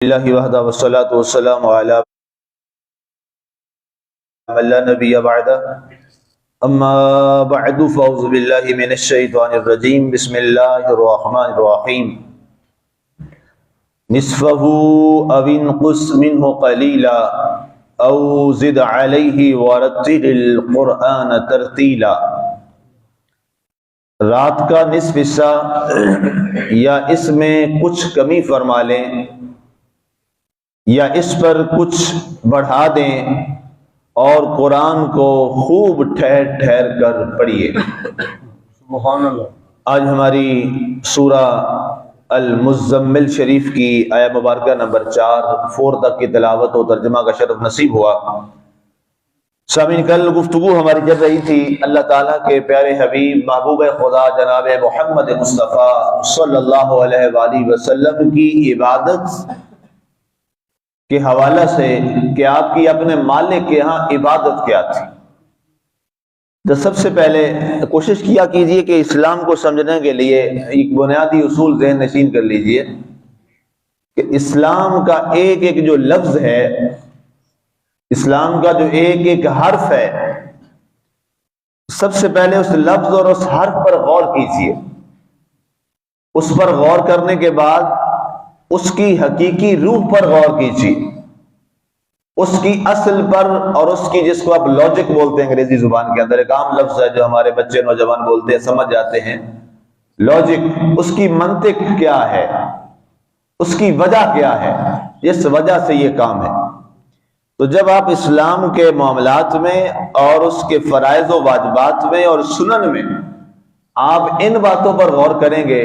للہ وحدہ والصلاة والسلام علی من لا نبی بعدہ اما بعد فاعوذ باللہ من الشیطان الرجیم بسم اللہ الرحمن الرحیم نصفہ او انقص منہ قلیلا او زد علیہ ورتل القرآن ترتیلا۔ رات کا نصف حصہ یا اس میں کچھ کمی فرما لیں یا اس پر کچھ بڑھا دیں اور قرآن کو خوب ٹھہر ٹھہر کر پڑھیے۔ سبحان اللہ۔ آج ہماری سورہ المزمل شریف کی آیہ مبارکہ نمبر 4 تک کی تلاوت و ترجمہ کا شرف نصیب ہوا۔ سامعین، کل گفتگو ہماری چل رہی تھی اللہ تعالیٰ کے پیارے حبیب محبوب خدا جناب محمد مصطفیٰ صلی اللہ علیہ وآلہ وسلم کی عبادت کے حوالہ سے کہ آپ کی اپنے مالک کے ہاں عبادت کیا تھی۔ تو سب سے پہلے کوشش کیا کیجئے کہ اسلام کو سمجھنے کے لیے ایک بنیادی اصول ذہن نشین کر لیجئے کہ اسلام کا ایک ایک جو لفظ ہے، اسلام کا جو ایک ایک حرف ہے، سب سے پہلے اس لفظ اور اس حرف پر غور کیجئے۔ اس پر غور کرنے کے بعد اس کی حقیقی روح پر غور کیجئے، اس کی اصل پر، اور اس کی جس کو آپ لاجک بولتے ہیں انگریزی زبان کے اندر، ایک عام لفظ ہے جو ہمارے بچے نوجوان بولتے ہیں، سمجھ جاتے ہیں، لاجک، اس کی منطق کیا ہے، اس کی وجہ کیا ہے، جس وجہ سے یہ کام ہے۔ تو جب آپ اسلام کے معاملات میں اور اس کے فرائض و واجبات میں اور سنن میں آپ ان باتوں پر غور کریں گے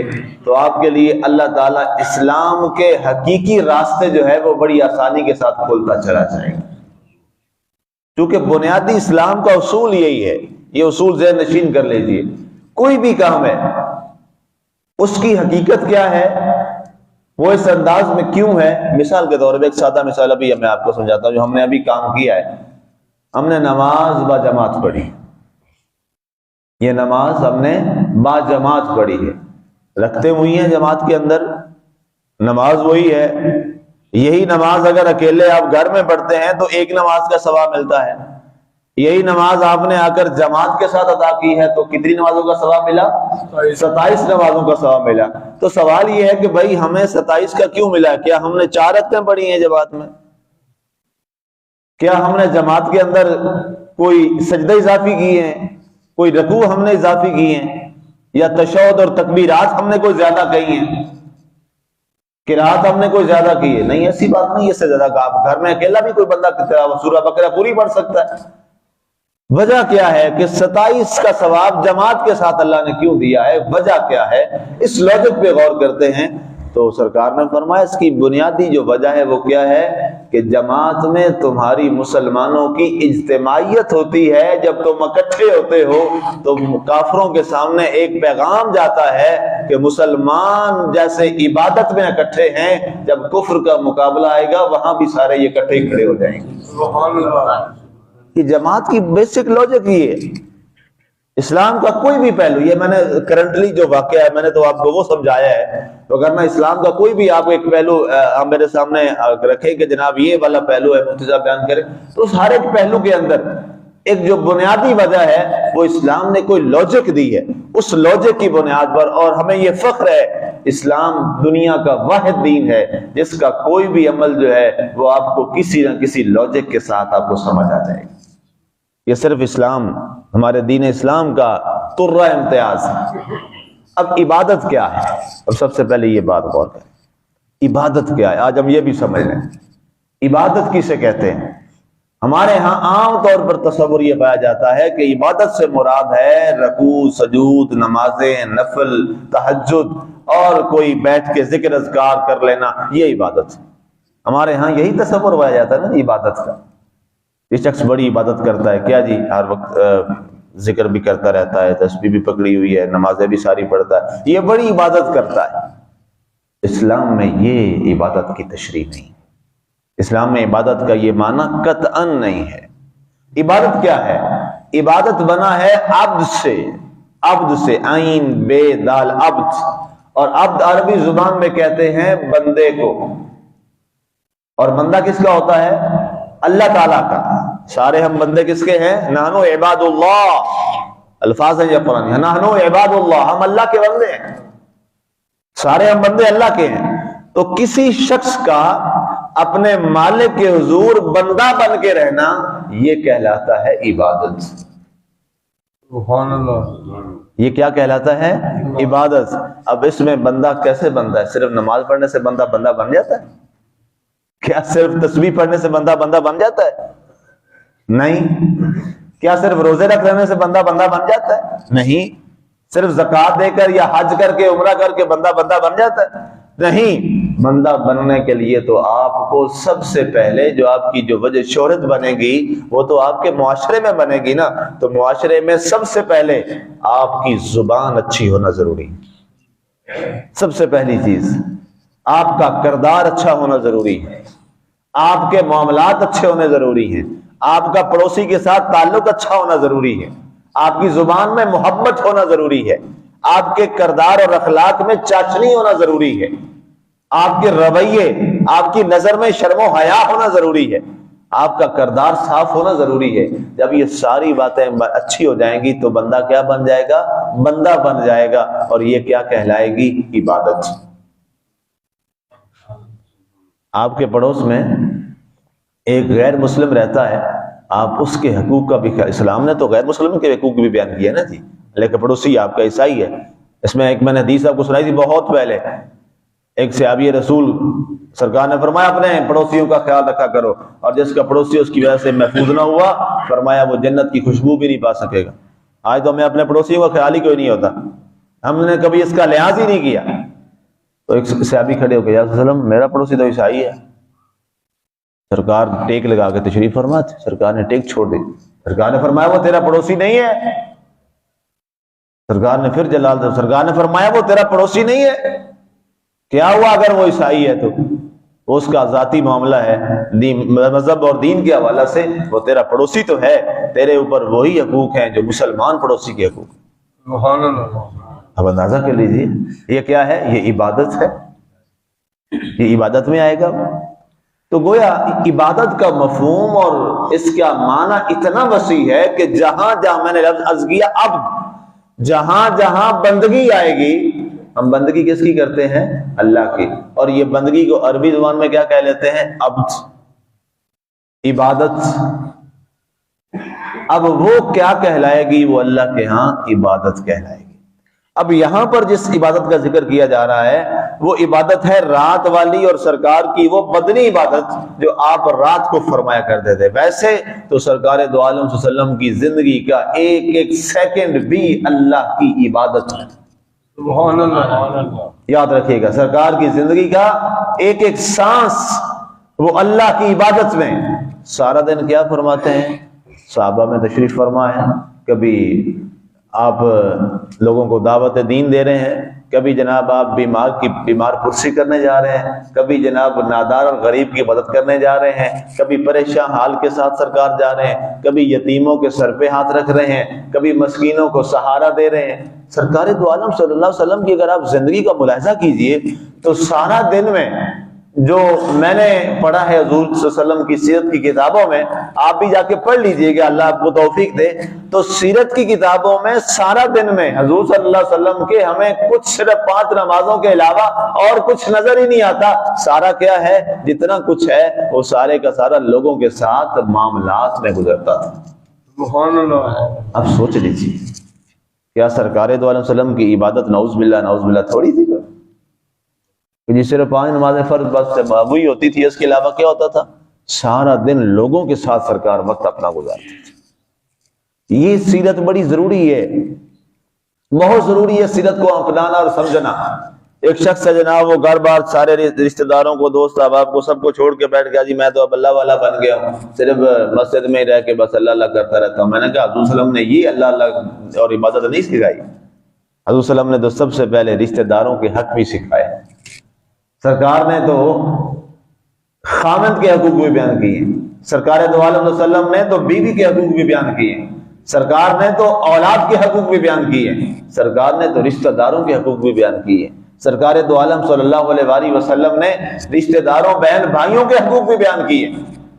تو آپ کے لیے اللہ تعالیٰ اسلام کے حقیقی راستے جو ہے وہ بڑی آسانی کے ساتھ کھولتا چلا جائے گا، کیونکہ بنیادی اسلام کا اصول یہی ہے۔ یہ اصول ذہن نشین کر لیجئے، کوئی بھی کام ہے اس کی حقیقت کیا ہے، وہ اس انداز میں کیوں ہے۔ مثال کے طور پہ ایک سادہ مثال ابھی میں آپ کو سمجھاتا ہوں جو ہم نے ابھی کام کیا ہے۔ ہم نے نماز با جماعت پڑھی، یہ نماز ہم نے با جماعت پڑھی ہے، رکھتے ہوئی ہیں جماعت کے اندر، نماز وہی ہے۔ یہی نماز اگر اکیلے آپ گھر میں پڑھتے ہیں تو ایک نماز کا ثواب ملتا ہے، یہی نماز آپ نے آ کر جماعت کے ساتھ ادا کی ہے تو کتنی نمازوں کا ثواب ملا؟ 27 نمازوں کا ثواب ملا۔ تو سوال یہ ہے کہ بھائی ہمیں 27 کا کیوں ملا؟ کیا ہم نے 4 رکعتیں پڑھی ہیں جماعت میں؟ کیا ہم نے جماعت کے اندر کوئی سجدہ اضافی کیے ہیں، کوئی رکوع ہم نے اضافی کیے ہیں، یا تشہد اور تکبیرات ہم نے کوئی زیادہ کہی ہیں، قرات ہم نے کوئی زیادہ کی ہے؟ نہیں، ایسی بات نہیں۔ اس سے زیادہ آپ گھر میں اکیلا بھی کوئی بندہ سورہ بقرہ پوری پڑھ سکتا ہے۔ وجہ کیا ہے کہ 27 کا ثواب جماعت کے ساتھ اللہ نے کیوں دیا ہے؟ وجہ کیا ہے؟ اس لاجک پہ غور کرتے ہیں تو سرکار نے فرمایا اس کی بنیادی جو وجہ ہے وہ کیا ہے کہ جماعت میں تمہاری مسلمانوں کی اجتماعیت ہوتی ہے۔ جب تم اکٹھے ہوتے ہو تو کافروں کے سامنے ایک پیغام جاتا ہے کہ مسلمان جیسے عبادت میں اکٹھے ہیں، جب کفر کا مقابلہ آئے گا وہاں بھی سارے اکٹھے کھڑے ہو جائیں گے۔ سبحان اللہ۔ یہ جماعت کی بیسک لاجک یہ ہے۔ اسلام کا کوئی بھی پہلو، یہ میں نے کرنٹلی جو واقعہ ہے میں نے تو آپ کو وہ سمجھایا ہے، تو اگر میں اسلام کا کوئی بھی آپ ایک پہلو آپ میرے سامنے رکھیں کہ جناب یہ والا پہلو ہے، مفتی صاحب بیان کریں، تو اس ہر ایک پہلو کے اندر ایک جو بنیادی وجہ ہے وہ اسلام نے کوئی لاجک دی ہے، اس لاجک کی بنیاد پر۔ اور ہمیں یہ فخر ہے اسلام دنیا کا واحد دین ہے جس کا کوئی بھی عمل جو ہے وہ آپ کو کسی نہ کسی لاجک کے ساتھ آپ کو سمجھ آ جائے گا۔ یہ صرف اسلام، ہمارے دین اسلام کا ترہ امتیاز ہے۔ اب عبادت کیا ہے؟ اب سب سے پہلے یہ بات غور کریں، عبادت کیا ہے؟ آج ہم یہ بھی سمجھ لیں عبادت کسے کہتے ہیں۔ ہمارے ہاں عام طور پر تصور یہ پایا جاتا ہے کہ عبادت سے مراد ہے رکوع، سجود، نمازیں، نفل، تہجد اور کوئی بیٹھ کے ذکر اذکار کر لینا، یہ عبادت ہے۔ ہمارے ہاں یہی تصور پایا جاتا ہے نا عبادت کا۔ یہ شخص بڑی عبادت کرتا ہے، کیا جی ہر وقت ذکر بھی کرتا رہتا ہے، تسبیح بھی پکڑی ہوئی ہے، نمازیں بھی ساری پڑھتا ہے، یہ بڑی عبادت کرتا ہے۔ اسلام میں یہ عبادت کی تشریح نہیں، اسلام میں عبادت کا یہ معنی قطعاً نہیں ہے۔ عبادت کیا ہے؟ عبادت بنا ہے عبد سے، عبد سے، عین بے دال عبد، اور عبد عربی زبان میں کہتے ہیں بندے کو۔ اور بندہ کس کا ہوتا ہے؟ اللہ تعالیٰ کا۔ سارے ہم بندے کس کے ہیں؟ نحنو عباد اللہ، الفاظ ہیں یہ قرآن، نحنو عباد اللہ، ہم اللہ کے بندے ہیں، سارے ہم بندے اللہ کے ہیں۔ تو کسی شخص کا اپنے مالک کے حضور بندہ بن کے رہنا، یہ کہلاتا ہے عبادت۔ سبحان اللہ، یہ کیا کہلاتا ہے؟ عبادت۔ اب اس میں بندہ کیسے بنتا ہے؟ صرف نماز پڑھنے سے بندہ بن جاتا ہے؟ کیا صرف تسبیح پڑھنے سے بندہ بن جاتا ہے؟ نہیں۔ کیا صرف روزے رکھ لینے سے بندہ بن جاتا ہے؟ نہیں۔ صرف زکوٰۃ دے کر یا حج کر کے عمرہ کر کے بندہ بن جاتا ہے؟ نہیں۔ بندہ بننے کے لیے تو آپ کو سب سے پہلے جو آپ کی جو وجہ شہرت بنے گی وہ تو آپ کے معاشرے میں بنے گی نا، تو معاشرے میں سب سے پہلے آپ کی زبان اچھی ہونا ضروری ہے۔ سب سے پہلی چیز آپ کا کردار اچھا ہونا ضروری ہے، آپ کے معاملات اچھے ہونے ضروری ہیں، آپ کا پڑوسی کے ساتھ تعلق اچھا ہونا ضروری ہے، آپ کی زبان میں محبت ہونا ضروری ہے، آپ کے کردار اور اخلاق میں چاچنی ہونا ضروری ہے، آپ کے رویے، آپ کی نظر میں شرم و حیا ہونا ضروری ہے، آپ کا کردار صاف ہونا ضروری ہے۔ جب یہ ساری باتیں اچھی ہو جائیں گی تو بندہ کیا بن جائے گا؟ بندہ بن جائے گا، اور یہ کیا کہلائے گی؟ عبادت۔ آپ کے پڑوس میں ایک غیر مسلم رہتا ہے، آپ اس کے حقوق کا بھی، اسلام نے تو غیر مسلم کے حقوق بھی بیان کیا نا جی، لیکن پڑوسی آپ کا عیسائی ہے۔ اس میں ایک میں نے حدیث آپ کو سنائی تھی بہت پہلے، ایک صحابی رسول سرکار نے فرمایا اپنے پڑوسیوں کا خیال رکھا کرو، اور جس کا پڑوسی اس کی وجہ سے محفوظ نہ ہوا، فرمایا وہ جنت کی خوشبو بھی نہیں پا سکے گا۔ آج تو ہمیں اپنے پڑوسیوں کا خیال ہی کوئی نہیں ہوتا، ہم نے کبھی اس کا لحاظ ہی نہیں کیا۔ تو ایک صحابی کھڑے ہو کے، یا رسول اللہ میرا پڑوسی تو عیسائی ہے۔ سرکار ٹیک لگا کے تشریف فرماتے، سرکار نے ٹیک چھوڑ دی، سرکار نے فرمایا وہ تیرا پڑوسی نہیں ہے۔ سرکار نے پھر جلال دیا، سرکار نے فرمایا وہ تیرا پڑوسی نہیں ہے۔ کیا ہوا اگر وہ عیسائی ہے تو اس کا ذاتی معاملہ ہے، مذہب اور دین کے حوالے سے وہ تیرا پڑوسی تو ہے، تیرے اوپر وہی حقوق ہیں جو مسلمان پڑوسی کے حقوق ہیں۔ سبحان اللہ۔ اب اندازہ کر لیجئے یہ کیا ہے؟ یہ عبادت ہے، یہ عبادت میں آئے گا۔ تو گویا عبادت کا مفہوم اور اس کا معنی اتنا وسیع ہے کہ جہاں جہاں میں نے لفظ عرض کیا اب جہاں جہاں بندگی آئے گی، ہم بندگی کس کی کرتے ہیں؟ اللہ کی، اور یہ بندگی کو عربی زبان میں کیا کہہ لیتے ہیں؟ عبد، عبادت۔ اب وہ کیا کہلائے گی؟ وہ اللہ کے ہاں عبادت کہلائے گی۔ اب یہاں پر جس عبادت کا ذکر کیا جا رہا ہے وہ عبادت ہے رات والی، اور سرکار کی وہ بدنی عبادت جو آپ رات کو فرمایا کرتے تھے۔ ویسے تو سرکار دو عالم صلی اللہ علیہ وسلم کی زندگی کا ایک ایک سیکنڈ بھی اللہ کی عبادت ہے۔ سبحان اللہ۔ یاد رکھیے گا، سرکار کی زندگی کا ایک ایک سانس وہ اللہ کی عبادت میں۔ سارا دن کیا فرماتے ہیں؟ صحابہ میں تشریف فرما ہے، کبھی آپ لوگوں کو دعوت دین دے رہے ہیں، کبھی جناب آپ بیمار پرسی کرنے جا رہے ہیں، کبھی جناب نادار اور غریب کی مدد کرنے جا رہے ہیں، کبھی پریشان حال کے ساتھ سرکار جا رہے ہیں، کبھی یتیموں کے سر پہ ہاتھ رکھ رہے ہیں، کبھی مسکینوں کو سہارا دے رہے ہیں۔ سرکار دو عالم صلی اللہ علیہ وسلم کی اگر آپ زندگی کا ملاحظہ کیجئے تو سارا دن میں جو میں نے پڑھا ہے حضور صلی اللہ علیہ وسلم کی سیرت کی کتابوں میں، آپ بھی جا کے پڑھ لیجئے گا، اللہ آپ کو توفیق دے، تو سیرت کی کتابوں میں سارا دن میں حضور صلی اللہ علیہ وسلم کے ہمیں کچھ صرف 5 نمازوں کے علاوہ اور کچھ نظر ہی نہیں آتا۔ سارا کیا ہے؟ جتنا کچھ ہے وہ سارے کا سارا لوگوں کے ساتھ معاملات میں گزرتا تھا۔ سبحان اللہ۔ اب سوچ لیجیے، کیا سرکار دو عالم وسلم کی عبادت نعوذ باللہ تھوڑی تھی کہ جی صرف 5 نمازیں فرض بس وہی ہوتی تھی، اس کے علاوہ کیا ہوتا تھا؟ سارا دن لوگوں کے ساتھ سرکار وقت اپنا گزارتے تھے۔ یہ سیرت بڑی ضروری ہے، بہت ضروری ہے سیرت کو اپنانا اور سمجھنا۔ ایک شخص ہے جناب، وہ گھر بار سارے رشتہ داروں کو، دوست احباب کو، سب کو چھوڑ کے بیٹھ گیا، جی میں تو اب اللہ والا بن گیا ہوں، صرف مسجد میں ہی رہ کے بس اللہ اللہ کرتا رہتا ہوں۔ میں نے کہا حضور صلی اللہ علیہ وسلم نے یہ اللہ اللہ اور عبادت نہیں سکھائی۔ حضور صلی اللہ علیہ وسلم نے تو سب سے پہلے رشتہ داروں کے حق بھی سکھائے۔ سرکار نے تو خامند کے حقوق بھی بیان کیے، سرکار دو عالم صلی اللہ علیہ وسلم نے تو بیوی کے حقوق بھی بیان کیے، سرکار نے تو اولاد کے حقوق بھی بیان کیے، سرکار نے تو رشتہ داروں کے حقوق بھی بیان کیے، سرکار دو عالم صلی اللہ علیہ وسلم نے رشتہ داروں بہن بھائیوں کے حقوق بھی بیان کیے،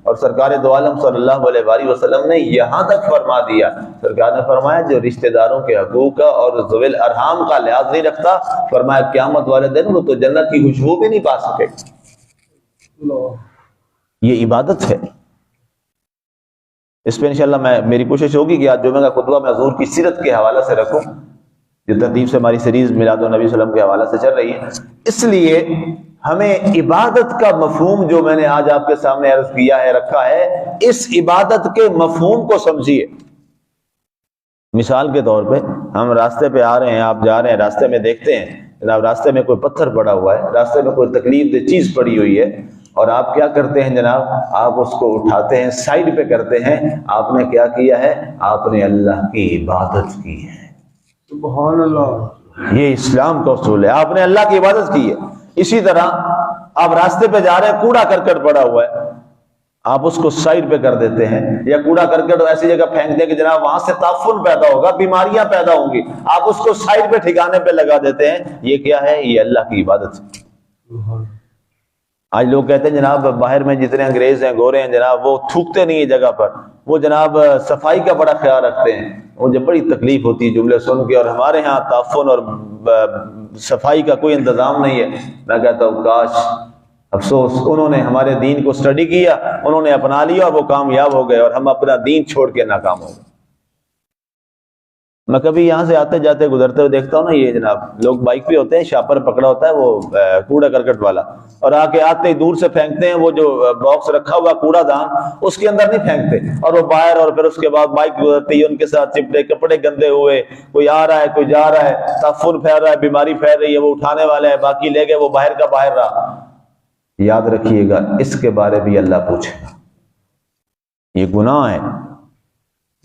اور سرکار دو عالم صلی اللہ علیہ وسلم نے یہاں تک فرما دیا، سرکار نے فرمایا جو رشتہ داروں کے حقوق کا اور ذوی الارحام کا لحاظ نہیں رکھتا، فرمایا قیامت والے دن وہ تو جنت کی خوشبو بھی نہیں پا سکے۔ یہ عبادت ہے۔ اس پہ انشاءاللہ میری کوشش ہوگی کہ آج جمعہ کا خطبہ میں حضور کی سیرت کے حوالے سے رکھوں، جو ترتیب سے ہماری سیریز میلاد النبی صلی اللہ علیہ وسلم کے حوالے سے چل رہی ہے۔ اس لیے ہمیں عبادت کا مفہوم جو میں نے آج آپ کے سامنے عرض کیا ہے، رکھا ہے، اس عبادت کے مفہوم کو سمجھیے۔ مثال کے طور پہ ہم راستے پہ آ رہے ہیں، آپ جا رہے ہیں، راستے میں دیکھتے ہیں جناب راستے میں کوئی پتھر پڑا ہوا ہے، راستے میں کوئی تکلیف دہ چیز پڑی ہوئی ہے، اور آپ کیا کرتے ہیں جناب؟ آپ اس کو اٹھاتے ہیں، سائڈ پہ کرتے ہیں۔ آپ نے کیا کیا ہے؟ آپ نے اللہ کی عبادت کی ہے۔ سبحان اللہ۔ یہ اسلام کا اصول ہے، آپ نے اللہ کی عبادت کی ہے۔ اسی طرح آپ راستے پہ جا رہے ہیں، کوڑا کرکٹ پڑا ہوا ہے، آپ اس کو سائڈ پہ کر دیتے ہیں، یا کوڑا کرکٹ ایسی جگہ پھینک دیں کہ جناب وہاں سے تعفن پیدا ہوگا، بیماریاں پیدا ہوں گی، آپ اس کو سائڈ پہ ٹھکانے پہ لگا دیتے ہیں۔ یہ کیا ہے؟ یہ اللہ کی عبادت ہے۔ آج لوگ کہتے ہیں جناب باہر میں جتنے انگریز ہیں، گورے ہیں جناب، وہ تھوکتے نہیں ہے جگہ پر، وہ جناب صفائی کا بڑا خیال رکھتے ہیں۔ مجھے بڑی تکلیف ہوتی ہے جملے سن کے، اور ہمارے ہاں تعفن اور صفائی کا کوئی انتظام نہیں ہے۔ میں کہتا ہوں کاش، افسوس، انہوں نے ہمارے دین کو سٹڈی کیا، انہوں نے اپنا لیا اور وہ کامیاب ہو گئے، اور ہم اپنا دین چھوڑ کے ناکام ہو گئے۔ میں کبھی یہاں سے آتے جاتے گزرتے ہوئے دیکھتا ہوں نا، یہ جناب لوگ بائک پہ ہوتے ہیں، شاپر پکڑا ہوتا ہے وہ کوڑا کرکٹ والا، اور آتے ہی دور سے پھینکتے ہیں، وہ جو باکس رکھا ہوا کوڑا دان اس کے اندر نہیں پھینکتے، اور وہ باہر، اور پھر اس کے بعد بائک گزرتی ہے، ان کے ساتھ چپٹے کپڑے گندے ہوئے، کوئی آ رہا ہے کوئی جا رہا ہے، تعفن پھیل رہا ہے، بیماری پھیل رہی ہے، وہ اٹھانے والے ہیں، باقی لے گئے، وہ باہر کا باہر رہا۔ یاد رکھیے گا اس کے بارے بھی اللہ پوچھے گا، یہ گناہ ہے۔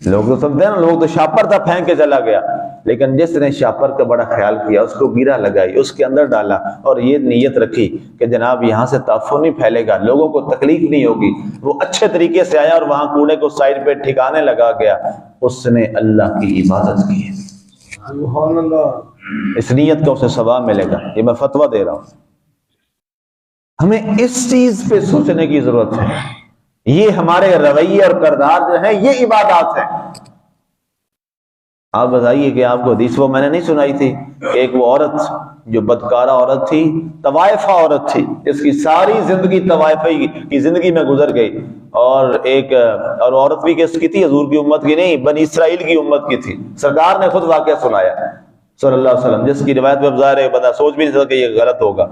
لوگ تو سمجھتے ہیں نا، لوگ تو شاپر تھا پھینک کے چلا گیا، لیکن جس نے شاپر کا بڑا خیال کیا، اس کو گیرا لگائی، اس کے اندر ڈالا، اور یہ نیت رکھی کہ جناب یہاں سے تعفن نہیں پھیلے گا، لوگوں کو تکلیف نہیں ہوگی، وہ اچھے طریقے سے آیا اور وہاں کوڑے کو سائڈ پہ ٹھکانے لگا گیا، اس نے اللہ کی عبادت کی ہے۔ سبحان اللہ۔ اس نیت کا اسے ثواب ملے گا۔ یہ میں فتویٰ دے رہا ہوں۔ ہمیں اس چیز پہ سوچنے کی ضرورت ہے۔ یہ ہمارے رویے اور کردار جو ہیں، یہ عبادات ہیں۔ آپ بتائیے کہ آپ کو حدیث وہ میں نے نہیں سنائی تھی کہ ایک وہ عورت جو بدکارہ عورت تھی، طوائفہ عورت تھی، اس کی ساری زندگی طوائفہ کی زندگی میں گزر گئی، اور عورت بھی کس کی تھی؟ حضور کی امت کی نہیں، بنی اسرائیل کی امت کی تھی۔ سرکار نے خود واقعہ سنایا صلی اللہ علیہ وسلم، جس کی روایت میں ظاہر ہے بندہ سوچ بھی نہیں سکتا کہ یہ غلط ہوگا۔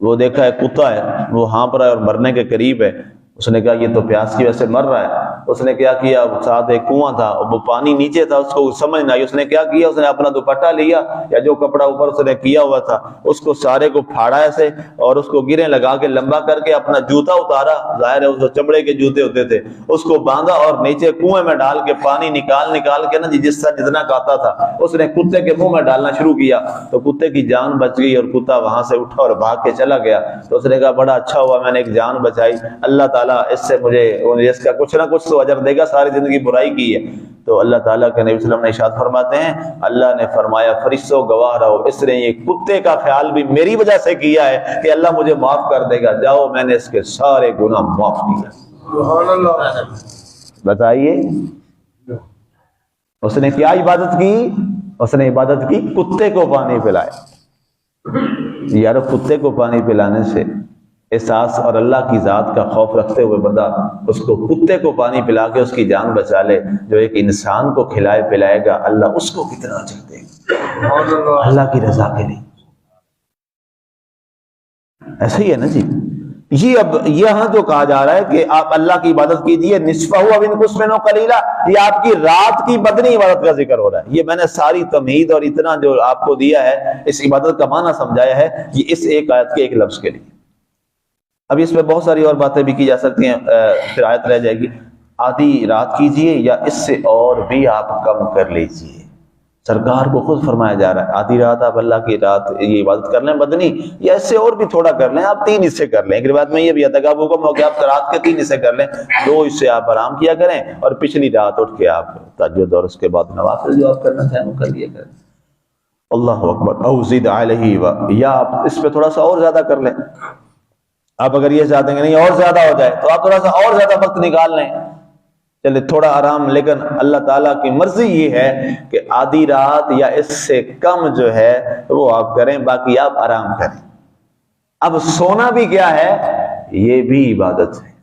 وہ دیکھا ہے کتا ہے، وہ ہانپ رہا ہے اور مرنے کے قریب ہے، اس نے کہا یہ تو پیاس کی وجہ سے مر رہا ہے۔ اس نے کیا کیا؟ ساتھ ایک کنواں تھا، وہ پانی نیچے تھا، اس کو سمجھ نہ آئی، اس نے کیا کیا؟ اس نے اپنا دوپٹہ لیا یا جو کپڑا اوپر اس نے کیا ہوا تھا، اس کو سارے کو پھاڑا ایسے، اور اس کو گرے لگا کے لمبا کر کے اپنا جوتا اتارا، ظاہر ہے اس چمڑے کے جوتے ہوتے تھے، اس کو باندھا اور نیچے کنویں میں ڈال کے پانی نکال کے نا جس طرح جتنا کاتا تھا، اس نے کتے کے منہ میں ڈالنا شروع کیا، تو کتے کی جان بچ گئی، اور کتا وہاں سے اٹھا اور بھاگ کے چلا گیا۔ تو اس نے کہا بڑا اچھا ہوا میں نے ایک جان بچائی، اللہ تعالیٰ اس سے مجھے اس کا کچھ نہ کچھ تو اجر دے گا، ساری زندگی برائی کی ہے۔ تو اللہ تعالیٰ کے نبی صلی اللہ علیہ وسلم نے ارشاد فرماتے ہیں، اللہ نے فرمایا فرشتوں گواہ رہو، اس نے یہ کتے کا خیال بھی میری وجہ سے کیا ہے کہ اللہ مجھے معاف کر دے گا، جاؤ میں نے اس کے سارے گناہ معاف کیا۔ سبحان اللہ۔ بتائیے اس نے کیا عبادت کی؟ اس نے عبادت کی کتے کو پانی پلایا۔ یارو کتے کو پانی پلانے سے احساس اور اللہ کی ذات کا خوف رکھتے ہوئے بندہ اس کو کتے کو پانی پلا کے اس کی جان بچا لے، جو ایک انسان کو کھلائے پلائے گا، اللہ اس کو کتنا اجر دے گا اللہ کی رضا کے لیے۔ ایسا ہی ہے نا جی۔ یہ اب یہاں جو کہا جا رہا ہے کہ آپ اللہ کی عبادت کیجئے، نصفہ او انقص منہ قلیلا، یہ آپ کی رات کی بدنی عبادت کا ذکر ہو رہا ہے۔ یہ میں نے ساری تمہید اور اتنا جو آپ کو دیا ہے، اس عبادت کا معنی سمجھایا ہے، یہ اس ایک آیت کے ایک لفظ کے لیے۔ اب اس میں بہت ساری اور باتیں بھی کی جا سکتی ہیں، پھر آیت رہ جائے گی۔ آدھی رات کیجئے یا اس سے اور بھی آپ کم کر لیجئے۔ سرکار کو خود فرمایا جا رہا ہے آدھی رات آپ اللہ کی رات یہ عبادت کر لیں بدنی، یا اس سے اور بھی تھوڑا کر لیں، آپ 3 حصے کر لیں۔ ایک روایت میں یہ بھی آتا ہے کہ آپ حکم ہو کہ آپ رات کے 3 حصے کر لیں، 2 حصے آپ آرام کیا کریں، اور پچھلی رات اٹھ کے آپ تہجد اور اس کے بعد نوافل جو آپ کرنا چاہیں وہ کر لیا کریں۔ اللہ اکبر، او زد علیہ یا آپ اس پہ تھوڑا سا اور زیادہ کر لیں. آپ اگر یہ چاہتے ہیں کہ نہیں اور زیادہ ہو جائے تو آپ تھوڑا سا اور زیادہ وقت نکال لیں، چلے تھوڑا آرام. لیکن اللہ تعالیٰ کی مرضی یہ ہے کہ آدھی رات یا اس سے کم جو ہے وہ آپ کریں، باقی آپ آرام کریں. اب سونا بھی کیا ہے؟ یہ بھی عبادت ہے.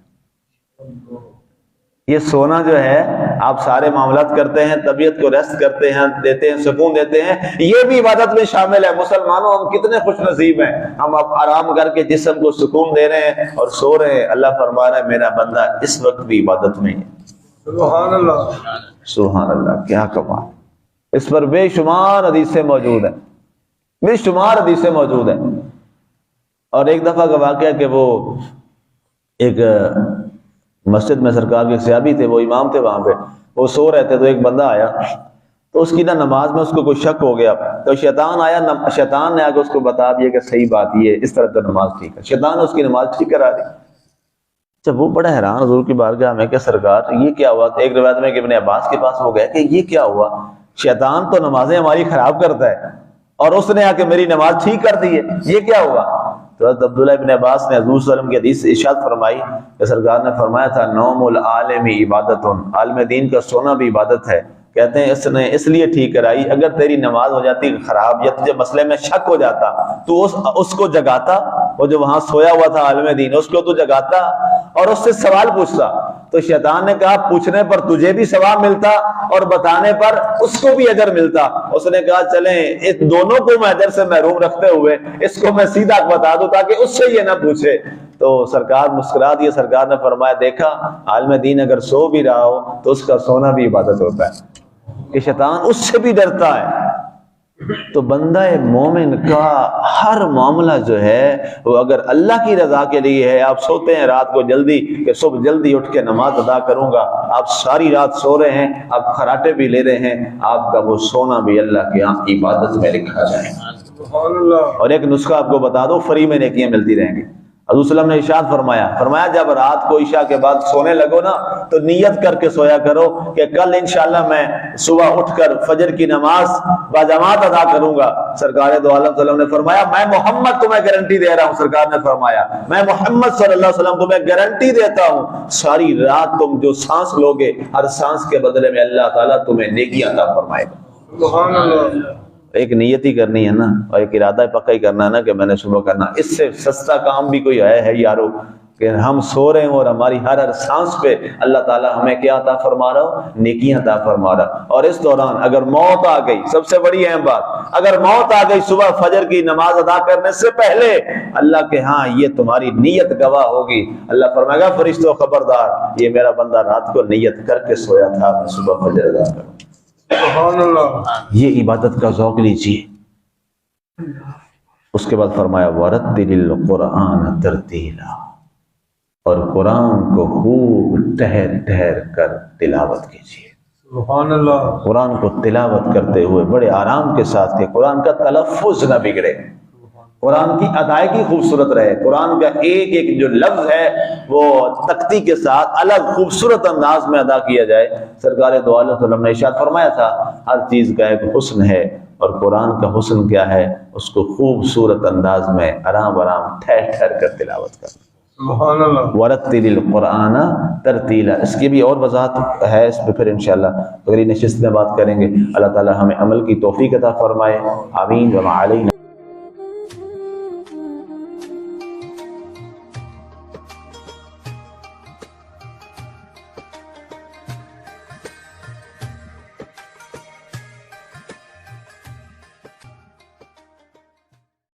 یہ سونا جو ہے آپ سارے معاملات کرتے ہیں، طبیعت کو ریسٹ کرتے ہیں، دیتے ہیں، سکون دیتے ہیں، یہ بھی عبادت میں شامل ہے. مسلمانوں ہم کتنے خوش نصیب ہیں، ہم اب آرام کر کے جسم کو سکون دے رہے ہیں اور سو رہے ہیں. اللہ فرما رہا ہے میرا بندہ اس وقت بھی عبادت میں ہے. سبحان اللہ، سبحان اللہ، کیا کمال. اس پر بے شمار حدیثیں موجود ہیں، بے شمار حدیثیں موجود ہیں. اور ایک دفعہ کا واقعہ کہ وہ ایک مسجد میں سرکار کے صحابی تھے، وہ امام تھے، وہاں پہ وہ سو رہے تھے تو ایک بندہ آیا تو اس کی نماز میں اس کو کوئی شک ہو گیا تو شیطان آیا، شیطان نے آ کے اس کو بتا دیا کہ صحیح بات یہ اس طرح تو نماز ٹھیک ہے. شیطان نے اس کی نماز ٹھیک کرا دی. جب وہ بڑا حیران حضور کی بارگاہ میں کہ سرکار یہ کیا ہوا. ایک روایت میں کہ ابن عباس کے پاس ہو گیا کہ یہ کیا ہوا، شیطان تو نمازیں ہماری خراب کرتا ہے اور اس نے آ کے میری نماز ٹھیک کر دی ہے، یہ کیا ہوا. تو حضرت عبداللہ ابن عباس نے حضور صلی اللہ علیہ وسلم کی حدیث سے ارشاد فرمائی کہ سرکار نے فرمایا تھا نوم العالم عبادت، عالم دین کا سونا بھی عبادت ہے. کہتے ہیں اس نے اس لیے ٹھیک کرائی، اگر تیری نماز ہو جاتی خراب یا تجھے مسئلے میں شک ہو جاتا تو اس کو جگاتا، وہ جو وہاں سویا ہوا تھا عالم دین اس کو تو جگاتا اور اس سے سوال پوچھتا. تو شیطان نے کہا پوچھنے پر تجھے بھی ثواب ملتا اور بتانے پر اس کو بھی اجر ملتا. اس نے کہا چلیں اس دونوں کو میں اجر سے محروم رکھتے ہوئے اس کو میں سیدھا بتا دوں تاکہ اس سے یہ نہ پوچھے. تو سرکار مسکرا دیے. سرکار نے فرمایا دیکھا عالم دین اگر سو بھی رہا ہو تو اس کا سونا بھی عبادت ہوتا ہے کہ شیطان اس سے بھی ڈرتا ہے. تو بندہ مومن کا ہر معاملہ جو ہے وہ اگر اللہ کی رضا کے لیے ہے، آپ سوتے ہیں رات کو جلدی کہ صبح جلدی اٹھ کے نماز ادا کروں گا، آپ ساری رات سو رہے ہیں، آپ خراٹے بھی لے رہے ہیں، آپ کا وہ سونا بھی اللہ کے یہاں عبادت میں لکھا جائے گا. سبحان اللہ. اور ایک نسخہ آپ کو بتا دو، فری میں نیکیاں ملتی رہیں گی. حضور صلی اللہ علیہ وسلم نے ارشاد فرمایا جب رات کو عشاء کے بعد سونے لگو نا تو نیت کر کے سویا کرو کہ کل انشاءاللہ میں صبح اٹھ کر فجر کی نماز باجماعت ادا کروں گا. سرکار دو عالم صلی اللہ علیہ وسلم نے فرمایا میں محمد تمہیں گارنٹی دے رہا ہوں. سرکار نے فرمایا میں محمد صلی اللہ علیہ وسلم تمہیں گارنٹی دیتا ہوں ساری رات تم جو سانس لوگے ہر سانس کے بدلے میں اللہ تعالیٰ تمہیں نیکی عطا فرمائے گا. سبحان اللہ. ایک نیت ہی کرنی ہے نا اور ایک ارادہ پکا ہی کرنا ہے نا کہ میں نے صبح کرنا. اس سے سستا کام بھی کوئی ہے یارو کہ ہم سو رہے ہیں اور ہماری ہر سانس پہ اللہ تعالیٰ ہمیں کیا عطا فرما رہا ہو؟ نیکیاں عطا فرما رہا. اور اس دوران اگر موت آ گئی، سب سے بڑی اہم بات، اگر موت آ گئی صبح فجر کی نماز ادا کرنے سے پہلے اللہ کے ہاں یہ تمہاری نیت گواہ ہوگی. اللہ فرمائے گا فرشتوں خبردار یہ میرا بندہ رات کو نیت کر کے سویا تھا میں صبح فجر ادا کروں. سبحان اللہ. یہ عبادت کا ذوق لیجیے. اس کے بعد فرمایا وَرَتِّلِ الْقُرْآنَ تَرْتِيلًا، اور قرآن کو خوب ٹھہر ٹھہر کر تلاوت کیجیے. سبحان اللہ. قرآن کو تلاوت کرتے ہوئے بڑے آرام کے ساتھ کہ قرآن کا تلفظ نہ بگڑے، قرآن کی ادائیگی خوبصورت رہے، قرآن کا ایک ایک جو لفظ ہے وہ تختی کے ساتھ الگ خوبصورت انداز میں ادا کیا جائے. سرکار دو عالم صلی اللہ علیہ وسلم نے ارشاد فرمایا تھا ہر چیز کا ایک حسن ہے اور قرآن کا حسن کیا ہے؟ اس کو خوبصورت انداز میں آرام آرام ٹھہر ٹھہر کر تلاوت کرنا. سبحان اللہ. وَرَتِّلِ الْقُرْآنَ تَرْتِيلًا. اس کی بھی اور وضاحت ہے، اس پہ پھر انشاءاللہ اگلی نشست میں بات کریں گے. اللہ تعالی ہمیں عمل کی توفیق عطا فرمائے. آمین. وما علینا